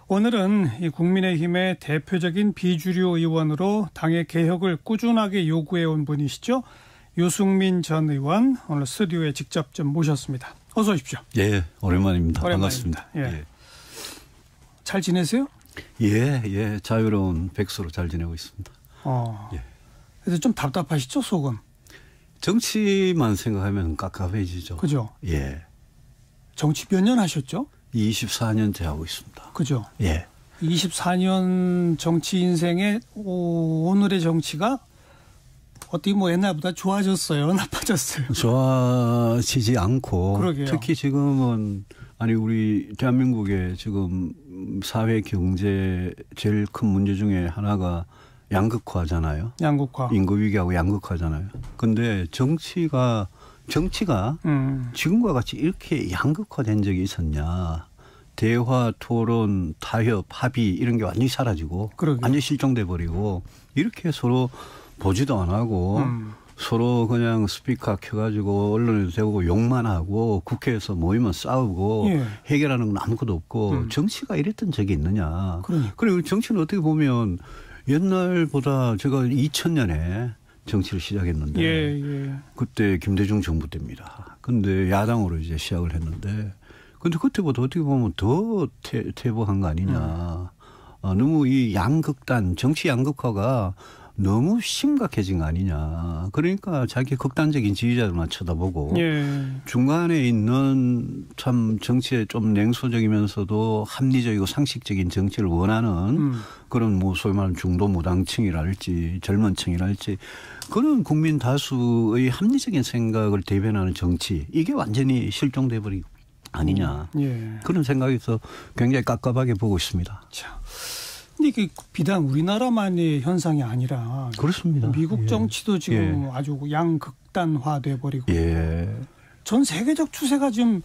오늘은 이 국민의힘의 대표적인 비주류 의원으로 당의 개혁을 꾸준하게 요구해온 분이시죠. 유승민 전 의원 오늘 스튜디오에 직접 좀 모셨습니다. 어서 오십시오. 예, 오랜만입니다. 반갑습니다. 예. 예. 잘 지내세요? 예, 자유로운 백수로 잘 지내고 있습니다. 예. 그래서 좀 답답하시죠, 속은? 정치만 생각하면 깝깝해지죠. 그죠? 예. 정치 몇 년 하셨죠? 24년째 하고 있습니다. 그죠? 예. 24년 정치 인생에 오늘의 정치가 어떻게 뭐 옛날보다 좋아졌어요? 나빠졌어요? 좋아지지 않고. 그러게요. 특히 지금은 우리 대한민국의 지금 사회 경제 제일 큰 문제 중에 하나가 양극화잖아요. 양극화. 인구 위기하고 양극화잖아요. 근데 정치가 지금과 같이 이렇게 양극화된 적이 있었냐. 대화, 토론, 타협, 합의 이런 게 완전히 사라지고 그러게요. 완전히 실종돼 버리고 이렇게 서로 보지도 안 하고 서로 그냥 스피커 켜가지고 언론에도 대고 욕만 하고 국회에서 모이면 싸우고 예. 해결하는 건 아무것도 없고 정치가 이랬던 적이 있느냐. 그러니까. 그리고 정치는 어떻게 보면 옛날보다 제가 2000년에 정치를 시작했는데 예. 그때 김대중 정부 때입니다. 근데 야당으로 이제 시작을 했는데 근데 그때보다 어떻게 보면 더 퇴보한 거 아니냐. 너무 이 양극단 정치 양극화가 너무 심각해진 거 아니냐. 그러니까 자기 극단적인 지지자들만 쳐다보고 중간에 있는 참 정치에 좀 냉소적이면서도 합리적이고 상식적인 정치를 원하는 그런 뭐 소위 말하는 중도 무당층이랄지 젊은 층이랄지 그런 국민 다수의 합리적인 생각을 대변하는 정치 이게 완전히 실종돼 버리고 아니냐. 그런 생각에서 굉장히 깝깝하게 보고 있습니다. 자. 근데 이게 비단 우리나라만의 현상이 아니라 그렇습니다. 미국 정치도 지금 아주 양극단화돼 버리고 전 세계적 추세가 지금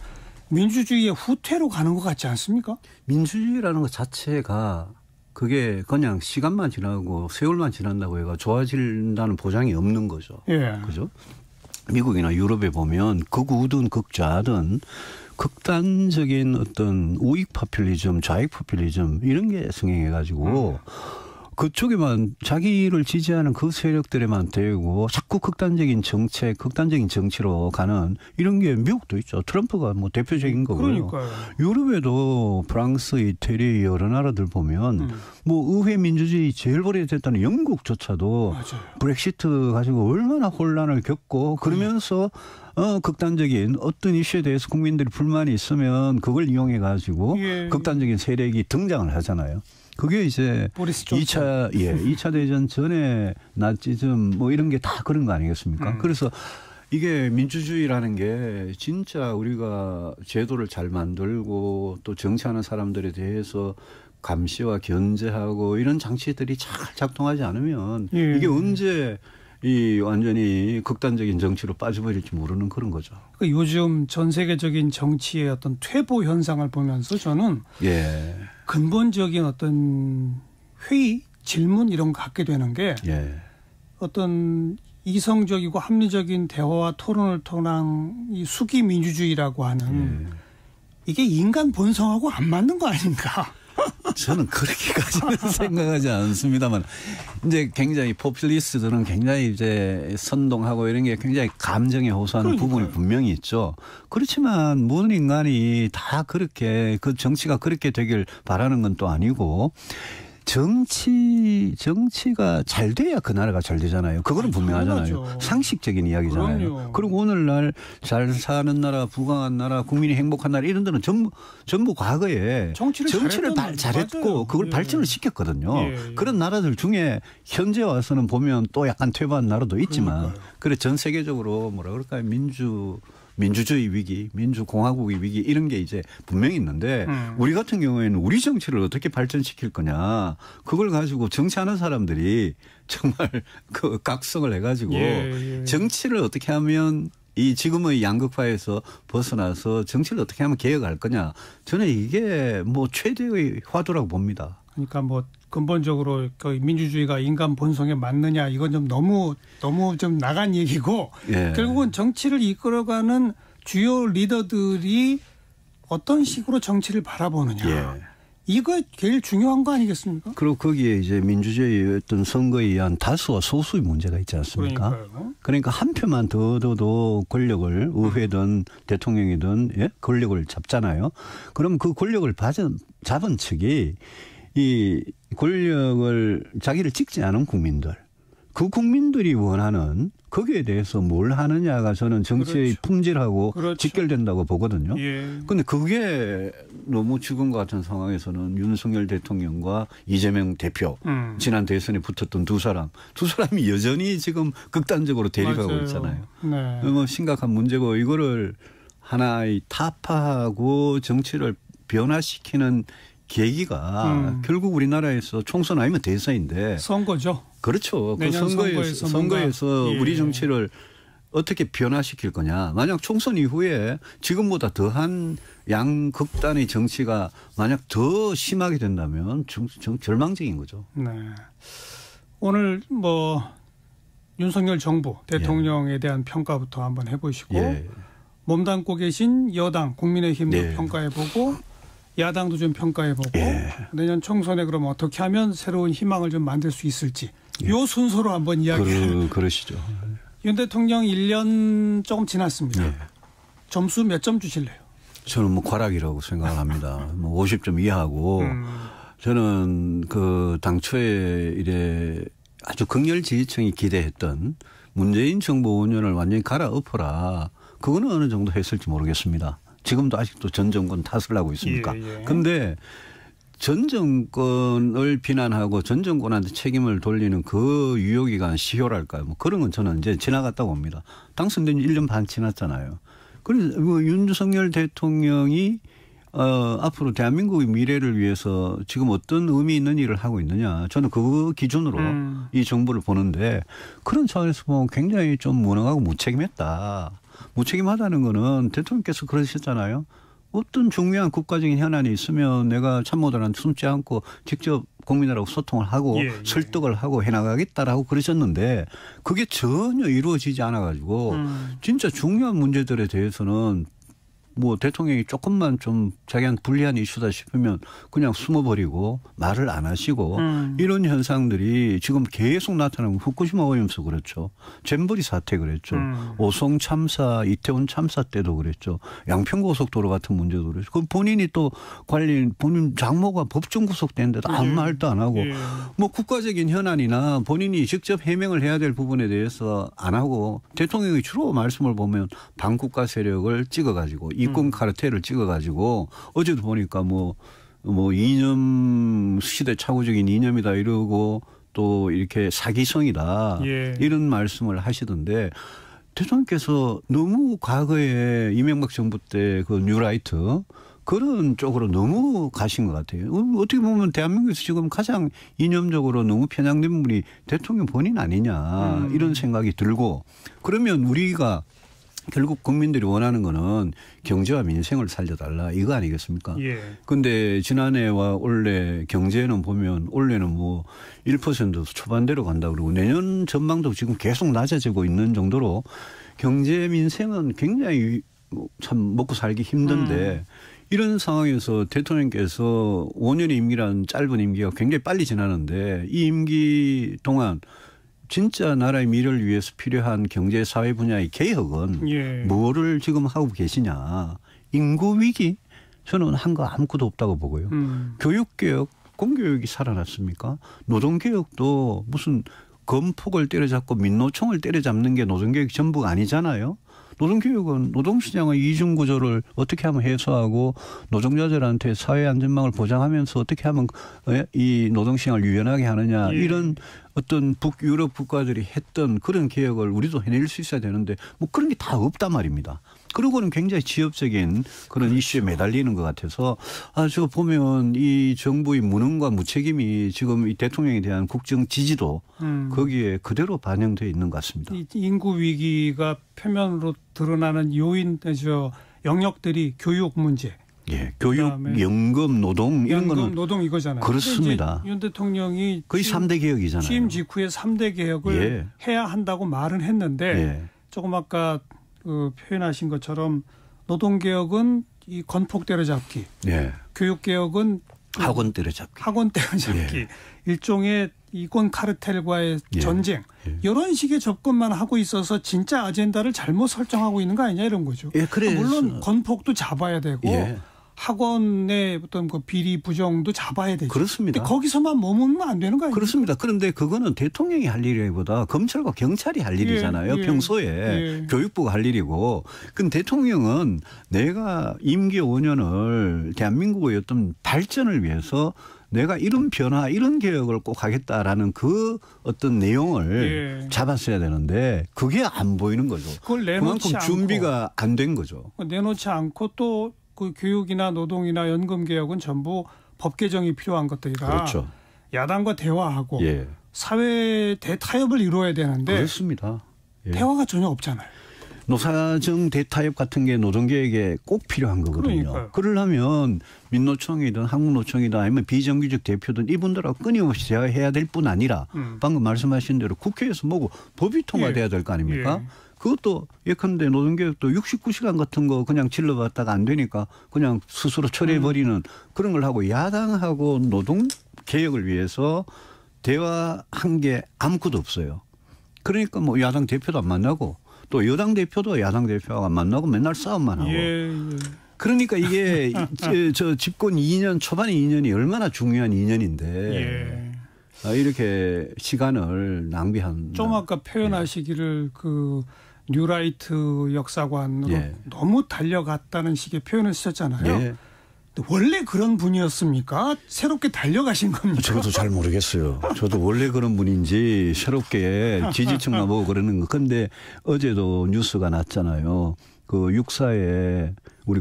민주주의의 후퇴로 가는 것 같지 않습니까? 민주주의라는 것 자체가 그게 그냥 시간만 지나고 세월만 지난다고 해가 좋아진다는 보장이 없는 거죠. 그죠? 미국이나 유럽에 보면 극우든 극좌든 극단적인 어떤 우익 포퓰리즘, 좌익 포퓰리즘 이런 게 승행해가지고 그쪽에만 자기를 지지하는 그 세력들에만 대고 자꾸 극단적인 정책, 극단적인 정치로 가는 이런 게 미국도 있죠. 트럼프가 뭐 대표적인 거고요. 그러니까요. 유럽에도 프랑스, 이태리 여러 나라들 보면 뭐 의회 민주주의 제일 오래됐다는 영국조차도 맞아요. 브렉시트 가지고 얼마나 혼란을 겪고 그러면서 극단적인 어떤 이슈에 대해서 국민들이 불만이 있으면 그걸 이용해 가지고 극단적인 세력이 등장을 하잖아요. 그게 이제 2차 대전 전에 나치즘 뭐 이런 게 다 그런 거 아니겠습니까? 그래서 이게 민주주의라는 게 진짜 우리가 제도를 잘 만들고 또 정치하는 사람들에 대해서 감시와 견제하고 이런 장치들이 잘 작동하지 않으면 이게 언제 이 완전히 극단적인 정치로 빠져버릴지 모르는 그런 거죠. 그러니까 요즘 전 세계적인 정치의 어떤 퇴보 현상을 보면서 저는 근본적인 어떤 회의, 질문 이런 거 갖게 되는 게 어떤 이성적이고 합리적인 대화와 토론을 통한 이 수기 민주주의라고 하는 이게 인간 본성하고 안 맞는 거 아닌가? 저는 그렇게까지는 생각하지 않습니다만 이제 굉장히 포퓰리스트들은 굉장히 이제 선동하고 이런 게 굉장히 감정에 호소하는 부분이 분명히 있죠. 그렇지만 모든 인간이 다 그렇게 그 정치가 그렇게 되길 바라는 건 또 아니고 정치가 잘 돼야 그 나라가 잘 되잖아요. 그거는 분명하잖아요. 당연하죠. 상식적인 이야기잖아요. 그럼요. 그리고 오늘날 잘 사는 나라, 부강한 나라, 국민이 행복한 나라 이런 데는 전부 과거에 정치를 잘했고 맞아요. 그걸 발전을 시켰거든요. 그런 나라들 중에 현재 와서는 보면 또 약간 퇴보한 나라도 있지만 그래 전 세계적으로 뭐라 그럴까요? 민주주의 위기, 민주공화국의 위기 이런 게 이제 분명히 있는데 우리 같은 경우에는 우리 정치를 어떻게 발전시킬 거냐 그걸 가지고 정치하는 사람들이 정말 그 각성을 해가지고 정치를 어떻게 하면 이 지금의 양극화에서 벗어나서 정치를 어떻게 하면 개혁할 거냐 저는 이게 뭐 최대의 화두라고 봅니다. 그러니까 뭐 근본적으로 그 민주주의가 인간 본성에 맞느냐 이건 좀 너무 좀 나간 얘기고 결국은 정치를 이끌어가는 주요 리더들이 어떤 식으로 정치를 바라보느냐 이거 제일 중요한 거 아니겠습니까? 그리고 거기에 이제 민주주의의 어떤 선거에 의한 다수와 소수의 문제가 있지 않습니까? 그러니까요. 그러니까 한 표만 더 권력을 의회든 대통령이든 예? 권력을 잡잖아요. 그럼 그 권력을 잡은 측이 이 권력을 자기를 찍지 않은 국민들, 그 국민들이 원하는 거기에 대해서 뭘 하느냐가 저는 정치의 그렇죠. 품질하고 그렇죠. 직결된다고 보거든요. 그런데 예. 그게 너무 지금 같은 상황에서는 윤석열 대통령과 이재명 대표 지난 대선에 붙었던 두 사람이 여전히 지금 극단적으로 대립하고 맞아요. 있잖아요. 네. 너무 심각한 문제고 이거를 하나의 타파하고 정치를 변화시키는 계기가 결국 우리나라에서 총선 아니면 대선인데 선거죠. 그렇죠. 그 선거에서 예. 우리 정치를 어떻게 변화시킬 거냐. 만약 총선 이후에 지금보다 더한 양극단의 정치가 만약 더 심하게 된다면 절망적인 거죠. 네. 오늘 윤석열 정부 대통령에 대한 평가부터 한번 해보시고 예. 몸담고 계신 여당 국민의힘도 예. 평가해보고 야당도 좀 평가해보고 예. 내년 총선에 그럼 어떻게 하면 새로운 희망을 좀 만들 수 있을지 요 순서로 한번 이야기를. 그러시죠. 윤 대통령 1년 조금 지났습니다. 예. 점수 몇 점 주실래요? 저는 과락이라고 생각을 합니다. 50점 이하고 저는 그 당초에 이래 아주 극렬 지지층이 기대했던 문재인 정부 5년을 완전히 갈아엎어라. 그거는 어느 정도 했을지 모르겠습니다. 지금도 아직도 전 정권 탓을 하고 있습니까? 그런데 전 정권을 비난하고 전 정권한테 책임을 돌리는 그 유효기간 시효랄까요? 그런 건 저는 이제 지나갔다고 봅니다. 당선된 지 1년 반 지났잖아요. 그래서 윤석열 대통령이 앞으로 대한민국의 미래를 위해서 지금 어떤 의미 있는 일을 하고 있느냐. 저는 그 기준으로 이 정부를 보는데 그런 차원에서 보면 굉장히 좀 무능하고 무책임했다. 무책임하다는 거는 대통령께서 그러셨잖아요. 어떤 중요한 국가적인 현안이 있으면 내가 참모들한테 숨지 않고 직접 국민들하고 소통을 하고 설득을 하고 해나가겠다라고 그러셨는데 그게 전혀 이루어지지 않아가지고 진짜 중요한 문제들에 대해서는 대통령이 조금만 좀 자기한테 불리한 이슈다 싶으면 그냥 숨어버리고 말을 안 하시고 이런 현상들이 지금 계속 나타나고 후쿠시마 오염수 그렇죠. 잼버리 사태 그랬죠. 오송 참사, 이태원 참사 때도 그랬죠. 양평고속도로 같은 문제도 그랬죠. 그 본인이 또 본인 장모가 법정 구속됐는데도 아무 말도 안 하고 국가적인 현안이나 본인이 직접 해명을 해야 될 부분에 대해서 안 하고 대통령이 주로 말씀을 보면 반국가 세력을 찍어가지고 이권 카르텔을 찍어가지고 어제도 보니까 이념 시대 착오적인 이념이다 이러고 또 이렇게 사기성이다 이런 말씀을 하시던데 대통령께서 너무 과거에 이명박 정부 때 그 뉴라이트 그런 쪽으로 너무 가신 것 같아요. 어떻게 보면 대한민국에서 지금 가장 이념적으로 너무 편향된 분이 대통령 본인 아니냐 이런 생각이 들고 그러면 우리가 결국 국민들이 원하는 거는 경제와 민생을 살려달라 이거 아니겠습니까? 그런데 지난해와 올해 경제는 보면 올해는 1% 초반대로 간다 그러고 내년 전망도 지금 계속 낮아지고 있는 정도로 경제 민생은 굉장히 참 먹고 살기 힘든데 이런 상황에서 대통령께서 5년의 임기라는 짧은 임기가 굉장히 빨리 지나는데 이 임기 동안 진짜 나라의 미래를 위해서 필요한 경제 사회 분야의 개혁은 뭐를 지금 하고 계시냐. 인구 위기 저는 한 거 아무것도 없다고 보고요. 교육개혁 공교육이 살아났습니까? 노동개혁도 무슨 검폭을 때려잡고 민노총을 때려잡는 게 노동개혁 전부가 아니잖아요. 노동개혁은 노동시장의 이중구조를 어떻게 하면 해소하고 노동자들한테 사회안전망을 보장하면서 어떻게 하면 이 노동시장을 유연하게 하느냐 이런 어떤 북유럽 국가들이 했던 그런 개혁을 우리도 해낼 수 있어야 되는데 그런 게 다 없단 말입니다. 그러고는 굉장히 지엽적인 그런 이슈에 매달리는 것 같아서 저 보면 이 정부의 무능과 무책임이 지금 이 대통령에 대한 국정 지지도 거기에 그대로 반영되어 있는 것 같습니다. 인구 위기가 표면으로 드러나는 영역들이 교육 문제. 교육, 연금, 노동 이런 거는 노동 이거잖아요. 그렇습니다. 윤 대통령이 거의 3대 개혁이잖아요. 취임 직후에 3대 개혁을 해야 한다고 말은 했는데 조금 아까 표현하신 것처럼 노동개혁은 이 건폭 때려잡기, 교육개혁은 학원 때려잡기. 학원 때려잡기. 예. 일종의 이권 카르텔과의 예. 전쟁. 예. 이런 식의 접근만 하고 있어서 진짜 아젠다를 잘못 설정하고 있는 거 아니냐 이런 거죠. 예, 그래서 물론 건폭도 잡아야 되고 예. 학원의 어떤 그 비리 부정도 잡아야 되죠. 그렇습니다. 근데 거기서만 머무르면 안 되는 거 아니에요? 그렇습니다. 그런데 그거는 대통령이 할 일이보다 검찰과 경찰이 할 일이잖아요. 예. 평소에 예. 교육부가 할 일이고. 근데 대통령은 내가 임기 5년을 대한민국의 어떤 발전을 위해서 내가 이런 변화, 이런 개혁을 꼭 하겠다라는 그 어떤 내용을 잡았어야 되는데 그게 안 보이는 거죠. 그걸 내놓지 그만큼 준비가 안 된 거죠. 내놓지 않고 또 그 교육이나 노동이나 연금 개혁은 전부 법 개정이 필요한 것들이라 그렇죠. 야당과 대화하고 예. 사회 대타협을 이루어야 되는데 그렇습니다. 예. 대화가 전혀 없잖아요. 노사정 대타협 같은 게 노동계획에 꼭 필요한 거거든요. 그러니까요. 그러려면 민노총이든 한국노총이든 아니면 비정규직 대표든 이분들하고 끊임없이 대화해야 될 뿐 아니라 방금 말씀하신 대로 국회에서 뭐고 법이 통과돼야 될 거 아닙니까? 예. 그것도 예컨대 노동개혁도 69시간 같은 거 그냥 질러봤다가 안 되니까 그냥 스스로 처리해버리는 그런 걸 하고 야당하고 노동개혁을 위해서 대화한 게 아무것도 없어요. 그러니까 뭐 야당 대표도 안 만나고 또 여당 대표도 야당 대표가 안 만나고 맨날 싸움만 하고. 예. 그러니까 이게 저 집권 2년 초반의 2년이 얼마나 중요한 2년인데 예. 이렇게 시간을 낭비한. 좀 아까 표현하시기를 그 뉴라이트 역사관으로 너무 달려갔다는 식의 표현을 쓰셨잖아요. 예. 원래 그런 분이었습니까? 새롭게 달려가신 겁니까? 저도 잘 모르겠어요. 저도 원래 그런 분인지 새롭게 지지층 나보고 그러는 거. 그런데 어제도 뉴스가 났잖아요. 그 육사에 우리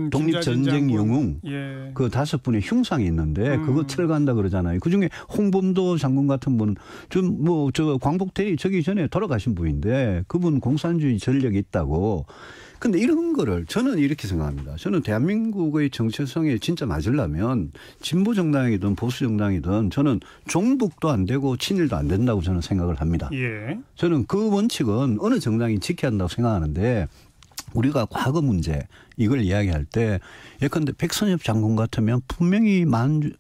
독립전쟁 영웅 예. 그 5분의 흉상이 있는데 그거 철거한다 그러잖아요. 그중에 홍범도 장군 같은 분은 좀 뭐 저 광복대위 저기 전에 돌아가신 분인데 그분 공산주의 전력이 있다고. 근데 이런 거를 저는 이렇게 생각합니다. 저는 대한민국의 정체성에 진짜 맞으려면 진보 정당이든 보수 정당이든 저는 종북도 안 되고 친일도 안 된다고 저는 생각을 합니다. 예. 저는 그 원칙은 어느 정당이 지켜야 한다고 생각하는데 우리가 과거 문제 이걸 이야기할 때 예컨대 백선엽 장군 같으면 분명히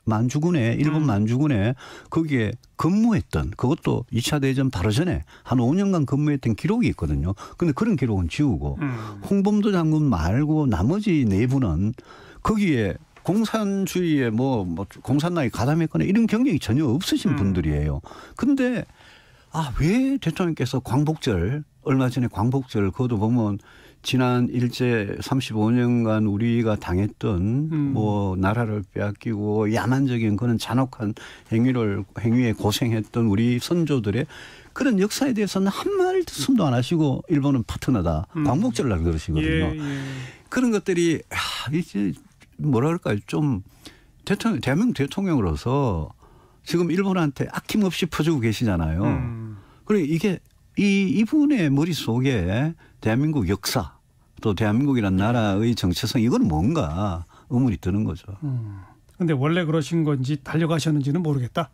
만주군에 일본 만주군에 거기에 근무했던 그것도 2차 대전 바로 전에 한 5년간 근무했던 기록이 있거든요. 그런데 그런 기록은 지우고 홍범도 장군 말고 나머지 4분은 거기에 공산주의에 뭐 공산당이 가담했거나 이런 경력이 전혀 없으신 분들이에요. 그런데 왜 대통령께서 광복절 얼마 전에 광복절 그것도 보면 지난 일제 35년간 우리가 당했던 뭐 나라를 빼앗기고 야만적인 그런 잔혹한 행위에 고생했던 우리 선조들의 그런 역사에 대해서는 한 말씀도 안 하시고 일본은 파트너다. 광복절날 그러시거든요. 예. 그런 것들이 이제 뭐라 그럴까요? 좀 대한민국 대통령으로서 지금 일본한테 아낌없이 퍼주고 계시잖아요. 그리고 이게 이분의 머릿속에 대한민국 역사 또 대한민국이라는 나라의 정체성 이건 뭔가 의문이 드는 거죠. 그런데 원래 그러신 건지 달려가셨는지는 모르겠다.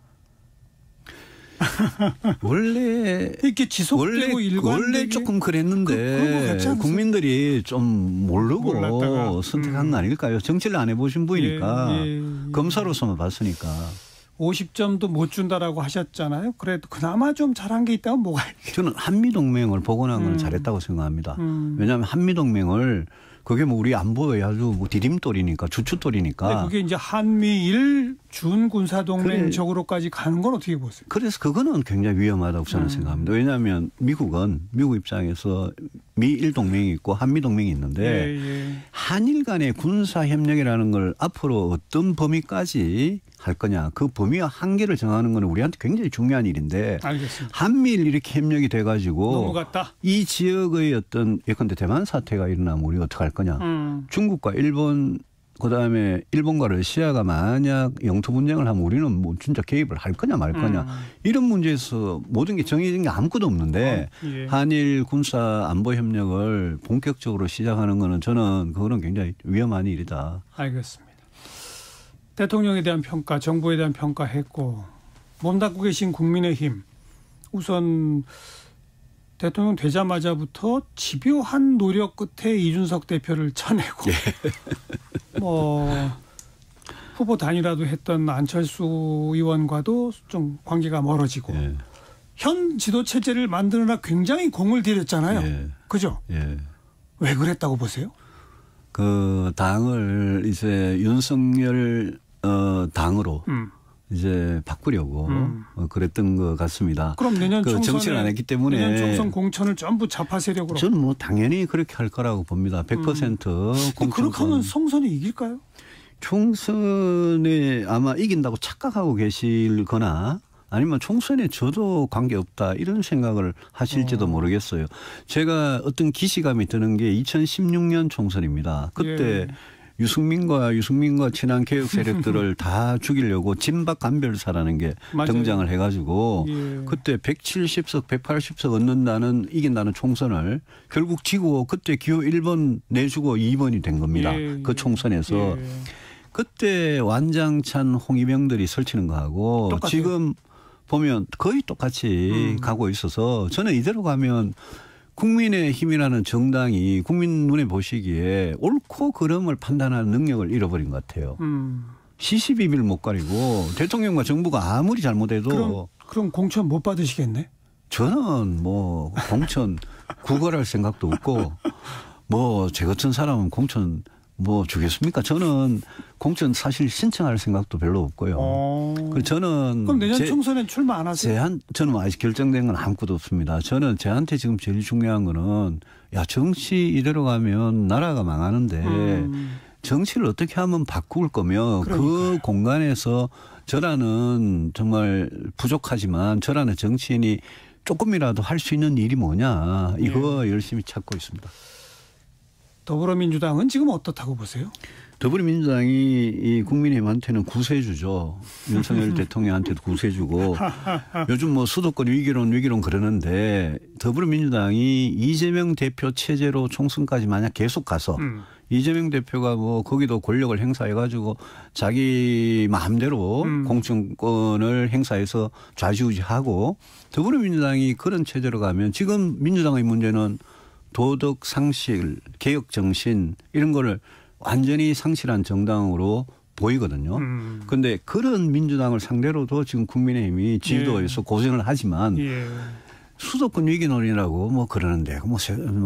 원래 이렇게 지속되고 원래 조금 그랬는데 국민들이 좀 모르고 몰랐다가. 선택한 거 아닐까요? 정치를 안 해보신 분이니까 검사로서만 봤으니까. 50점도 못 준다라고 하셨잖아요. 그래도 그나마 좀 잘한 게 있다면 뭐가 있겠어요? 저는 한미동맹을 복원한 건 잘했다고 생각합니다. 왜냐하면 한미동맹을 그게 뭐 우리 안보에 아주 뭐 디딤돌이니까 주춧돌이니까. 그게 이제 한미일 준군사동맹적으로까지 가는 건 어떻게 보세요? 그래서 그거는 굉장히 위험하다고 저는 생각합니다. 왜냐하면 미국 입장에서 미일 동맹이 있고 한미 동맹이 있는데 한일 간의 군사협력이라는 걸 앞으로 어떤 범위까지 할 거냐. 그 범위와 한계를 정하는 건 우리한테 굉장히 중요한 일인데. 알겠습니다. 한미일 이렇게 협력이 돼가지고 넘어갔다. 이 지역의 어떤 예컨대 대만 사태가 일어나면 우리가 어떻게 할 거냐. 중국과 일본 그다음에 일본과 러시아가 만약 영토 분쟁을 하면 우리는 뭐 진짜 개입을 할 거냐 말 거냐. 이런 문제에서 모든 게 정해진 게 아무것도 없는데 한일 군사 안보 협력을 본격적으로 시작하는 거는 저는 그거는 굉장히 위험한 일이다. 알겠습니다. 대통령에 대한 평가, 정부에 대한 평가했고 몸담고 계신 국민의힘 우선 대통령 되자마자부터 집요한 노력 끝에 이준석 대표를 쳐내고 뭐 후보 단일화도 했던 안철수 의원과도 좀 관계가 멀어지고 예. 현 지도 체제를 만드느라 굉장히 공을 들였잖아요. 예. 그죠? 예. 왜 그랬다고 보세요? 그 당을 이제 윤석열 당으로 이제 바꾸려고 그랬던 것 같습니다. 그럼 내년 그 총선에 정치를 안 했기 때문에 내년 총선 공천을 전부 좌파 세력으로. 저는 뭐 당연히 그렇게 할 거라고 봅니다. 100% 공천. 그렇게 하면 총선이 이길까요? 총선에 아마 이긴다고 착각하고 계실거나 아니면 총선에 저도 관계없다 이런 생각을 하실지도 모르겠어요. 제가 어떤 기시감이 드는 게 2016년 총선입니다. 그때 유승민과 친한 개혁 세력들을 다 죽이려고 진박간별사라는 게 맞아요. 등장을 해가지고 그때 170석 180석 얻는다는 이긴다는 총선을 결국 지고 그때 기호 1번 내주고 2번이 된 겁니다. 그 총선에서. 그때 완장찬 홍위병들이 설치는 거하고 똑같아요. 지금 보면 거의 똑같이 가고 있어서 저는 이대로 가면 국민의힘이라는 정당이 국민 눈에 보시기에 옳고 그름을 판단하는 능력을 잃어버린 것 같아요. 시시비비를 못 가리고 대통령과 정부가 아무리 잘못해도 그럼 공천 못 받으시겠네? 저는 뭐 공천 구걸할 생각도 없고 뭐 제 같은 사람은 공천 뭐 주겠습니까? 저는 공천 사실 신청할 생각도 별로 없고요. 저는 그럼 내년 총선에 출마 안 하세요? 저는 아직 결정된 건 아무것도 없습니다. 저는 저한테 지금 제일 중요한 거는 야 정치 이대로 가면 나라가 망하는데 정치를 어떻게 하면 바꿀 거며 그 공간에서 저라는 정말 부족하지만 저라는 정치인이 조금이라도 할 수 있는 일이 뭐냐 이거 열심히 찾고 있습니다. 더불어민주당은 지금 어떻다고 보세요? 더불어민주당이 이 국민의힘한테는 구세주죠. 윤석열 대통령한테도 구세주고 요즘 뭐 수도권 위기론 그러는데 더불어민주당이 이재명 대표 체제로 총선까지 만약 계속 가서 이재명 대표가 뭐 거기도 권력을 행사해가지고 자기 마음대로 공천권을 행사해서 좌지우지하고 더불어민주당이 그런 체제로 가면 지금 민주당의 문제는 도덕 상실, 개혁 정신 이런 거를 완전히 상실한 정당으로 보이거든요. 그런데 그런 민주당을 상대로도 지금 국민의힘이 지도에서 고생을 하지만 수도권 위기론이라고 뭐 그러는데 뭐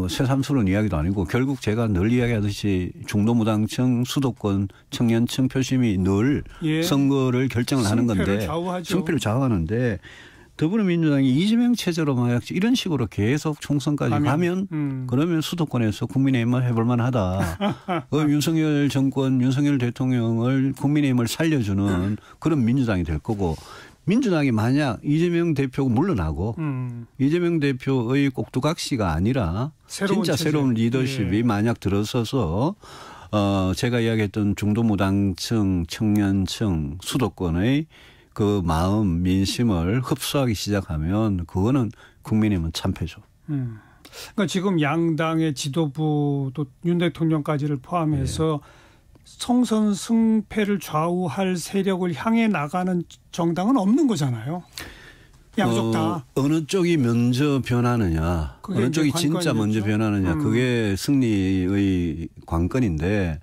새삼스러운 이야기도 아니고 결국 제가 늘 이야기하듯이 중도무당층, 수도권 청년층 표심이 늘 선거를 결정을 하는 건데 승패를 좌우하는데 더불어민주당이 이재명 체제로 만약 이런 식으로 계속 총선까지 가면 그러면 수도권에서 국민의힘을 해볼 만하다. 윤석열 정권, 윤석열 대통령을 국민의힘을 살려주는 그런 민주당이 될 거고 민주당이 만약 이재명 대표가 물러나고 이재명 대표의 꼭두각시가 아니라 진짜 새로운 리더십이 만약 들어서서 제가 이야기했던 중도무당층, 청년층, 수도권의 그 마음, 민심을 흡수하기 시작하면 그거는 국민의힘은 참패죠. 그러니까 지금 양당의 지도부 또 윤 대통령까지를 포함해서 총선 승패를 좌우할 세력을 향해 나가는 정당은 없는 거잖아요. 양쪽 다. 어느 쪽이 먼저 변하느냐. 어느 쪽이 진짜 먼저 변하느냐. 그게 승리의 관건인데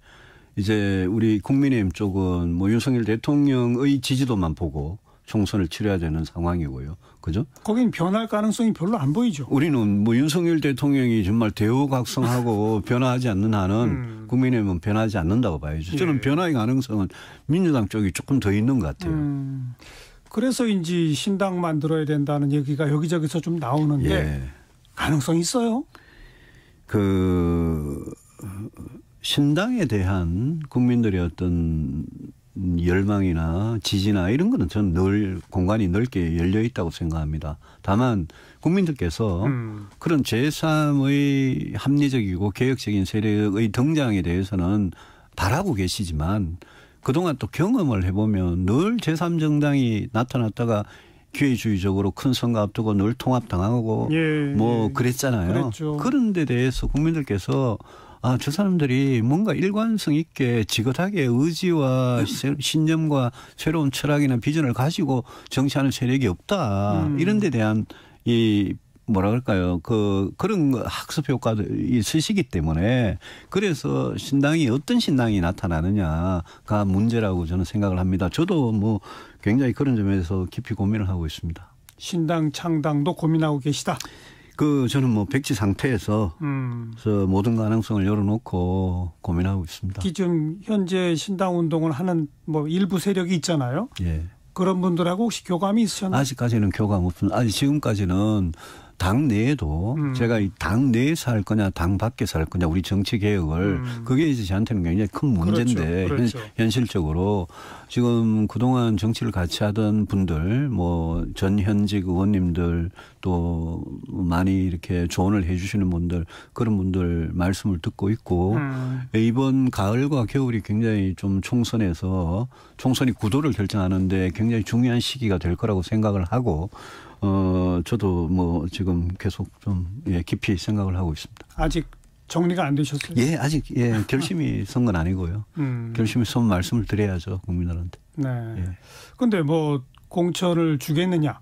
이제 우리 국민의힘 쪽은 뭐 윤석열 대통령의 지지도만 보고 총선을 치러야 되는 상황이고요. 그죠? 거긴 변할 가능성이 별로 안 보이죠. 우리는 뭐 윤석열 대통령이 정말 대우각성하고 변화하지 않는 한은 국민의힘은 변하지 않는다고 봐야죠. 저는 변화의 가능성은 민주당 쪽이 조금 더 있는 것 같아요. 그래서인지 신당 만들어야 된다는 얘기가 여기저기서 좀 나오는데 가능성이 있어요? 신당에 대한 국민들의 어떤 열망이나 지지나 이런 거는 저는 늘 공간이 넓게 열려 있다고 생각합니다. 다만 국민들께서 그런 제3의 합리적이고 개혁적인 세력의 등장에 대해서는 바라고 계시지만 그동안 또 경험을 해보면 늘 제3정당이 나타났다가 기회주의적으로 큰 선거 앞두고 늘 통합당하고 뭐 그랬잖아요. 그랬죠. 그런 데 대해서 국민들께서 저 사람들이 뭔가 일관성 있게 지긋하게 의지와 신념과 새로운 철학이나 비전을 가지고 정치하는 세력이 없다. 이런 데 대한 이 뭐라 그럴까요? 그런 학습 효과도 있으시기 때문에 그래서 신당이 어떤 신당이 나타나느냐가 문제라고 저는 생각을 합니다. 저도 뭐 굉장히 그런 점에서 깊이 고민을 하고 있습니다. 신당 창당도 고민하고 계시다. 저는 뭐 백지 상태에서 모든 가능성을 열어놓고 고민하고 있습니다. 지금 현재 신당 운동을 하는 뭐 일부 세력이 있잖아요. 예. 그런 분들하고 혹시 교감이 있으셨나요? 아직까지는 교감 없습니다. 아직 지금까지는 당 내에도 제가 이 당 내에서 할 거냐 당 밖에서 할 거냐 우리 정치 개혁을 그게 이제 저한테는 굉장히 큰 문제인데 그렇죠. 현실적으로 지금 그동안 정치를 같이 하던 분들 뭐 전현직 의원님들 또 많이 이렇게 조언을 해 주시는 분들 그런 분들 말씀을 듣고 있고 이번 가을과 겨울이 굉장히 좀 총선이 구도를 결정하는데 굉장히 중요한 시기가 될 거라고 생각을 하고 저도 뭐 지금 계속 좀 깊이 생각을 하고 있습니다. 아직 정리가 안 되셨어요? 예, 아직 결심이 선 건 아니고요. 결심이 선 말씀을 드려야죠 국민들한테. 네. 그런데 뭐 공천을 주겠느냐?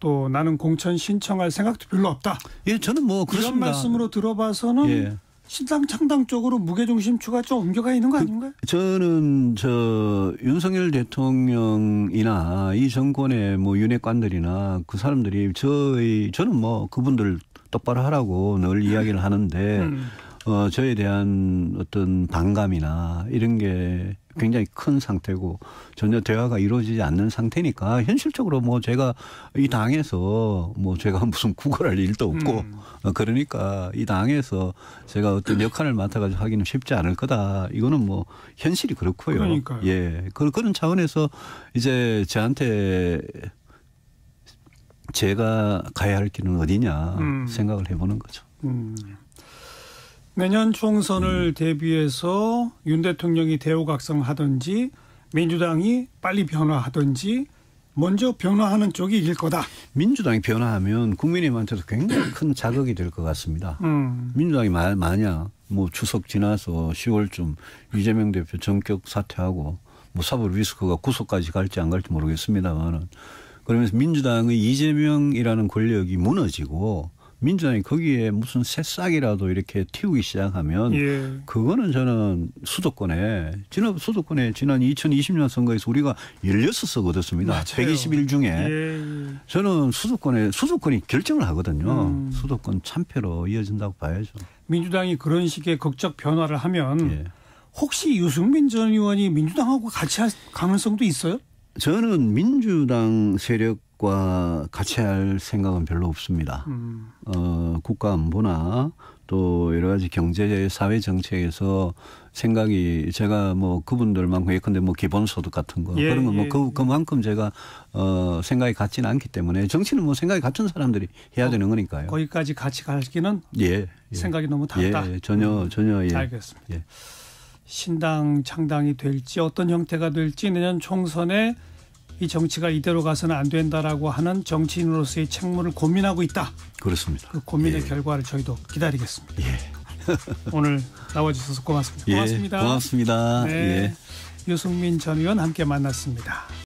또 나는 공천 신청할 생각도 별로 없다. 예, 저는 뭐 그렇습니다. 이런 말씀으로 들어봐서는 신당 창당 쪽으로 무게중심추가 좀 옮겨가 있는 거 아닌가요? 저는 윤석열 대통령이나 이 정권의 뭐 윤핵관들이나 그 사람들이 저는 뭐 그분들 똑바로 하라고 늘 이야기를 하는데 저에 대한 어떤 반감이나 이런 게 굉장히 큰 상태고 전혀 대화가 이루어지지 않는 상태니까 현실적으로 뭐 제가 이 당에서 뭐 제가 무슨 구걸할 일도 없고 그러니까 이 당에서 제가 어떤 역할을 맡아가지고 하기는 쉽지 않을 거다. 이거는 뭐 현실이 그렇고요. 그러니까요. 예. 그런 차원에서 이제 저한테 제가 가야 할 길은 어디냐 생각을 해보는 거죠. 내년 총선을 대비해서 윤 대통령이 대우각성하든지 민주당이 빨리 변화하든지 먼저 변화하는 쪽이 이길 거다. 민주당이 변화하면 국민의힘한테도 굉장히 큰 자극이 될 것 같습니다. 민주당이 만약 뭐 추석 지나서 10월쯤 이재명 대표 전격 사퇴하고 뭐 사법 리스크가 구속까지 갈지 안 갈지 모르겠습니다만은 그러면서 민주당의 이재명이라는 권력이 무너지고 민주당이 거기에 무슨 새싹이라도 이렇게 틔우기 시작하면 그거는 저는 수도권에 지난 2020년 선거에서 우리가 16석 얻었습니다. 맞아요. 121 중에 저는 수도권이 결정을 하거든요. 수도권 참패로 이어진다고 봐야죠. 민주당이 그런 식의 극적 변화를 하면 혹시 유승민 전 의원이 민주당하고 같이 할 가능성도 있어요? 저는 민주당 세력과 같이 할 생각은 별로 없습니다. 국가 안보나 또 여러 가지 경제 사회 정책에서 생각이 제가 뭐 그분들만큼 예컨대 뭐 기본소득 같은 거 그런 거 뭐 그만큼 제가 생각이 같지는 않기 때문에 정치는 뭐 생각이 같은 사람들이 해야 되는 거니까요. 거기까지 같이 가기는 생각이 너무 다르다. 전혀 알겠습니다. 신당 창당이 될지 어떤 형태가 될지 내년 총선에 이 정치가 이대로 가서는 안 된다라고 하는 정치인으로서의 책무를 고민하고 있다. 그렇습니다. 그 고민의 결과를 저희도 기다리겠습니다. 오늘 나와주셔서 고맙습니다. 고맙습니다. 고맙습니다. 네. 유승민 전 의원 함께 만났습니다.